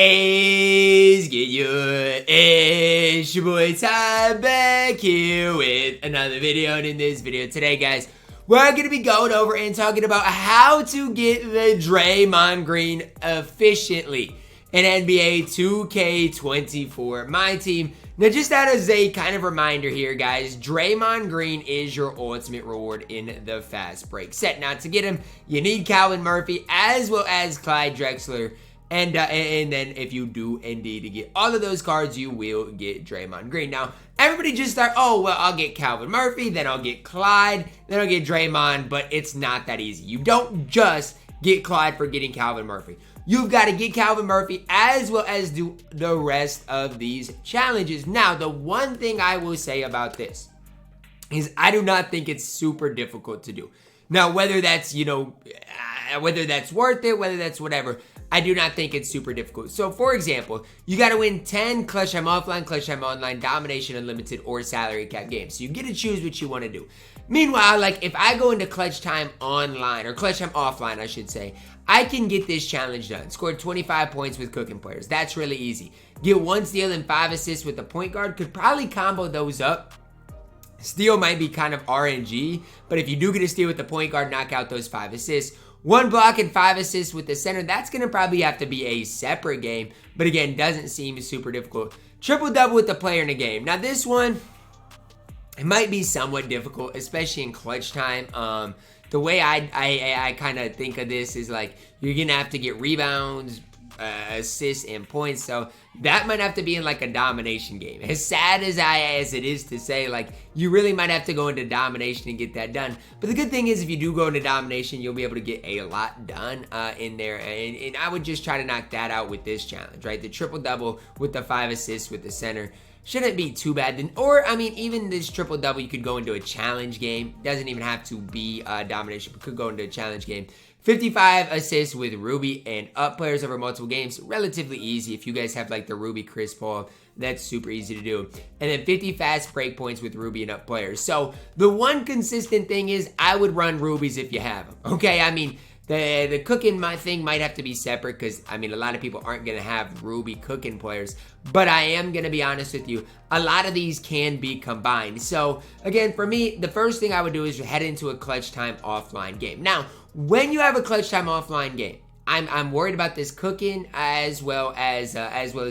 is get you. It's your boy Ty back here with another video. And in this video today, guys, we're going to be going over and talking about how to get the Draymond Green efficiently in NBA 2K24 MyTEAM. Now, just as a kind of reminder here, guys, Draymond Green is your ultimate reward in the fast break set. Now, to get him, you need Calvin Murphy as well as Clyde Drexler. And then if you do indeed get all of those cards, you will get Draymond Green. Now, everybody just start, oh, well, I'll get Calvin Murphy, then I'll get Clyde, then I'll get Draymond, but it's not that easy. You don't just get Clyde for getting Calvin Murphy. You've got to get Calvin Murphy as well as do the rest of these challenges. Now, the one thing I will say about this is I do not think it's super difficult to do. Now, whether that's, whether that's worth it, whether that's whatever, I do not think it's super difficult. So, for example, you got to win 10 Clutch Time Offline, Clutch Time Online, Domination Unlimited, or Salary Cap games. So, you get to choose what you want to do. Meanwhile, like, if I go into Clutch Time Online, or Clutch Time Offline, I should say, I can get this challenge done. Score 25 points with cooking players. That's really easy. Get 1 steal and 5 assists with the point guard. Could probably combo those up. Steal might be kind of RNG, but if you do get a steal with the point guard, knock out those 5 assists. 1 block and 5 assists with the center. That's going to probably have to be a separate game, but again, doesn't seem super difficult. Triple-double with the player in the game. Now, this one, it might be somewhat difficult, especially in clutch time. The way I kind of think of this is like you're going to have to get rebounds, assists, and points. So that might have to be in like a domination game. As sad as it is to say, like, you really might have to go into domination and get that done. But the good thing is if you do go into domination, you'll be able to get a lot done in there. And I would just try to knock that out with this challenge, right? The triple-double with the 5 assists with the center shouldn't be too bad. Even this triple-double, you could go into a challenge game. Doesn't even have to be domination, but could go into a challenge game. 55 assists with Ruby and up players over multiple games. Relatively easy. If you guys have like the Ruby Chris Paul, that's super easy to do. And then 50 fast break points with Ruby and up players. So the one consistent thing is I would run Rubies if you have them. Okay, I mean, the cooking thing might have to be separate because, I mean, a lot of people aren't going to have Ruby cooking players. But I am going to be honest with you, a lot of these can be combined. So, again, for me, the first thing I would do is head into a clutch time offline game. Now, when you have a clutch time offline game, I'm worried about this cooking as well as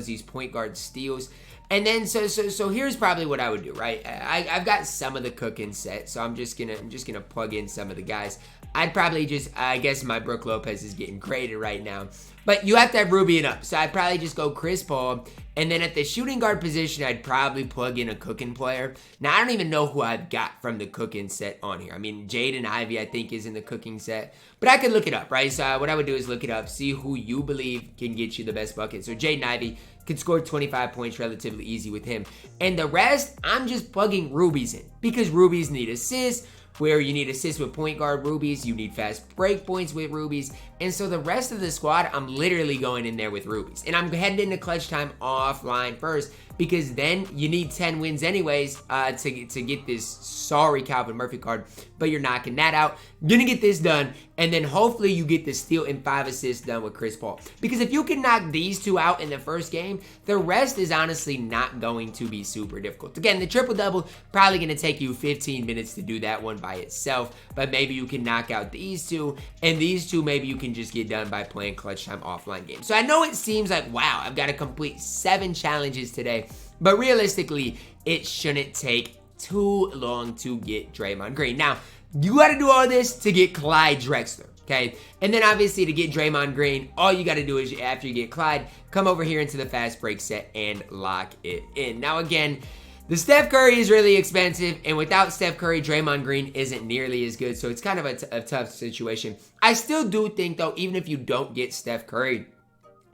these point guard steals. And then so here's probably what I would do, right? I've got some of the cooking set, so I'm just gonna plug in some of the guys. I'd probably just, I guess my Brook Lopez is getting graded right now. But you have to have Ruby and up. So I'd probably just go Chris Paul. And then at the shooting guard position, I'd probably plug in a cooking player. Now, I don't even know who I've got from the cooking set on here. I mean, Jaden Ivey, I think, is in the cooking set. But I could look it up, right? So what I would do is look it up, see who you believe can get you the best bucket. So Jaden Ivey could score 25 points relatively easy with him. And the rest, I'm just plugging Rubies in. Because Rubies need assists. Where you need assists with point guard Rubies, you need fast break points with Rubies, and so the rest of the squad, I'm literally going in there with Rubies. And I'm heading into clutch time offline first, because then you need 10 wins anyways to get this sorry Calvin Murphy card, but you're knocking that out. Gonna get this done, and then hopefully you get the steal and 5 assists done with Chris Paul. Because if you can knock these two out in the first game, the rest is honestly not going to be super difficult. Again, the triple-double, probably gonna take you 15 minutes to do that one by itself, but maybe you can knock out these two, and these two maybe you can just get done by playing clutch time offline games. So I know it seems like, wow, I've got to complete 7 challenges today, but realistically, it shouldn't take too long to get Draymond Green. Now, you got to do all this to get Clyde Drexler, okay? And then obviously to get Draymond Green, all you got to do is after you get Clyde, come over here into the fast break set and lock it in. Now again, the Steph Curry is really expensive, and without Steph Curry, Draymond Green isn't nearly as good, so it's kind of a tough situation. I still do think, though, even if you don't get Steph Curry,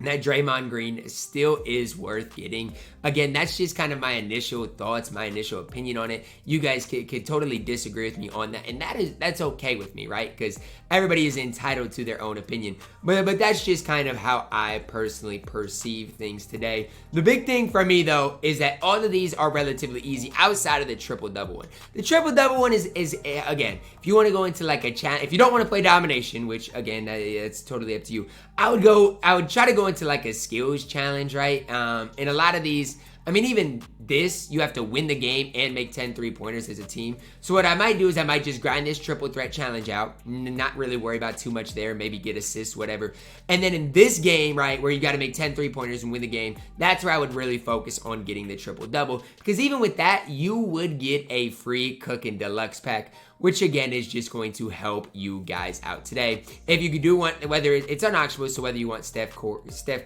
that Draymond Green still is worth getting. Again, that's just kind of my initial thoughts, my initial opinion on it. You guys could totally disagree with me on that, and that's okay with me, right? Because everybody is entitled to their own opinion. But that's just kind of how I personally perceive things today. The big thing for me, though, is that all of these are relatively easy outside of the triple-double one. The triple-double one is again, if you want to go into like a challenge, if you don't want to play domination, which again, it's totally up to you, I would try to go go into like a skills challenge, right? And a lot of these, I mean, even this, you have to win the game and make 10 3-pointers as a team. So what I might do is I might just grind this triple threat challenge out, not really worry about too much there, maybe get assists, whatever. And then in this game, right, where you got to make 10 3-pointers and win the game, that's where I would really focus on getting the triple double. Because even with that, you would get a free Cookin Deluxe pack, which again is just going to help you guys out today. If you do want, whether it's unauctionable, so whether you want Steph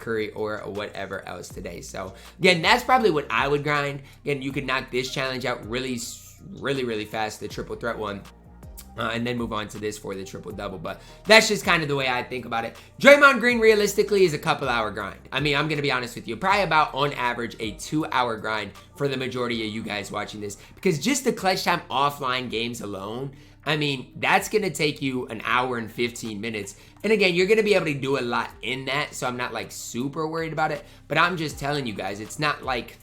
Curry or whatever else today. So again, that's probably what I would grind. Again, you could knock this challenge out really fast, the triple threat one. And then move on to this for the triple double. But that's just kind of the way I think about it. Draymond Green realistically is a couple-hour grind. I mean, I'm going to be honest with you. Probably about, on average, a 2-hour grind for the majority of you guys watching this. Because just the clutch time offline games alone, I mean, that's going to take you an hour and 15 minutes. And again, you're going to be able to do a lot in that. So I'm not like super worried about it. But I'm just telling you guys, it's not like...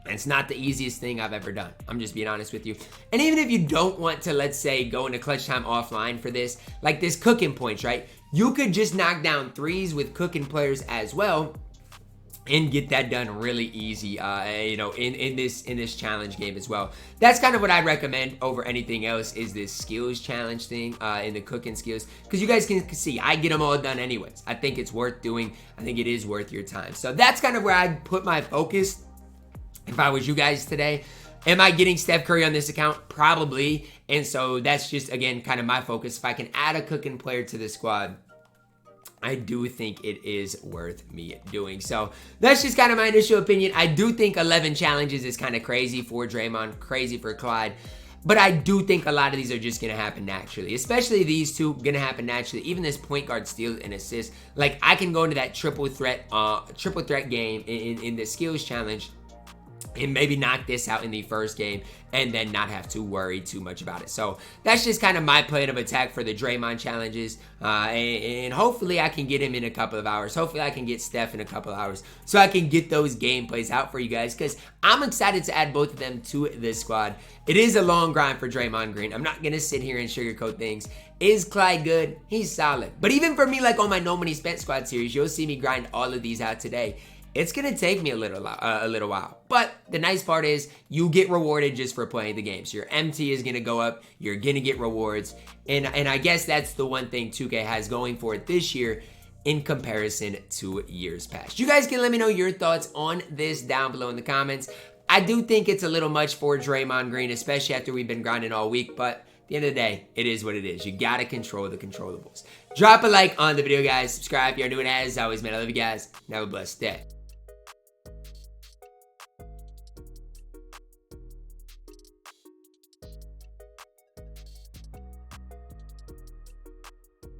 it's not the easiest thing I've ever done. I'm just being honest with you. And even if you don't want to, let's say, go into clutch time offline for this, like this cooking points, right? You could just knock down threes with cooking players as well and get that done really easy, you know, in this challenge game as well. That's kind of what I'd recommend over anything else is this skills challenge thing in the cooking skills. Because you guys can see, I get them all done anyways. I think it's worth doing. I think it is worth your time. So that's kind of where I'd put my focus. If I was you guys today. Am I getting Steph Curry on this account? Probably. And so that's just, again, kind of my focus. If I can add a cooking player to the squad, I do think it is worth me doing. So that's just kind of my initial opinion. I do think 11 challenges is kind of crazy for Draymond, crazy for Clyde. But I do think a lot of these are just going to happen naturally. Especially these two, going to happen naturally. Even this point guard steal and assist. Like, I can go into that triple threat game in the skills challenge and maybe knock this out in the first game and then not have to worry too much about it. So that's just kind of my plan of attack for the Draymond challenges. And hopefully I can get him in a couple of hours. Hopefully I can get Steph in a couple of hours so I can get those gameplays out for you guys because I'm excited to add both of them to this squad. It is a long grind for Draymond Green. I'm not going to sit here and sugarcoat things. Is Clyde good? He's solid. But even for me, like on my No Money Spent Squad series, you'll see me grind all of these out today. It's going to take me a little while. But the nice part is you get rewarded just for playing the game. So your MT is going to go up. You're going to get rewards. And I guess that's the one thing 2K has going for it this year in comparison to years past. You guys can let me know your thoughts on this down below in the comments. I do think it's a little much for Draymond Green, especially after we've been grinding all week. But at the end of the day, it is what it is. You got to control the controllables. Drop a like on the video, guys. Subscribe if you're new, and as always, man, I love you guys. And have a blessed day.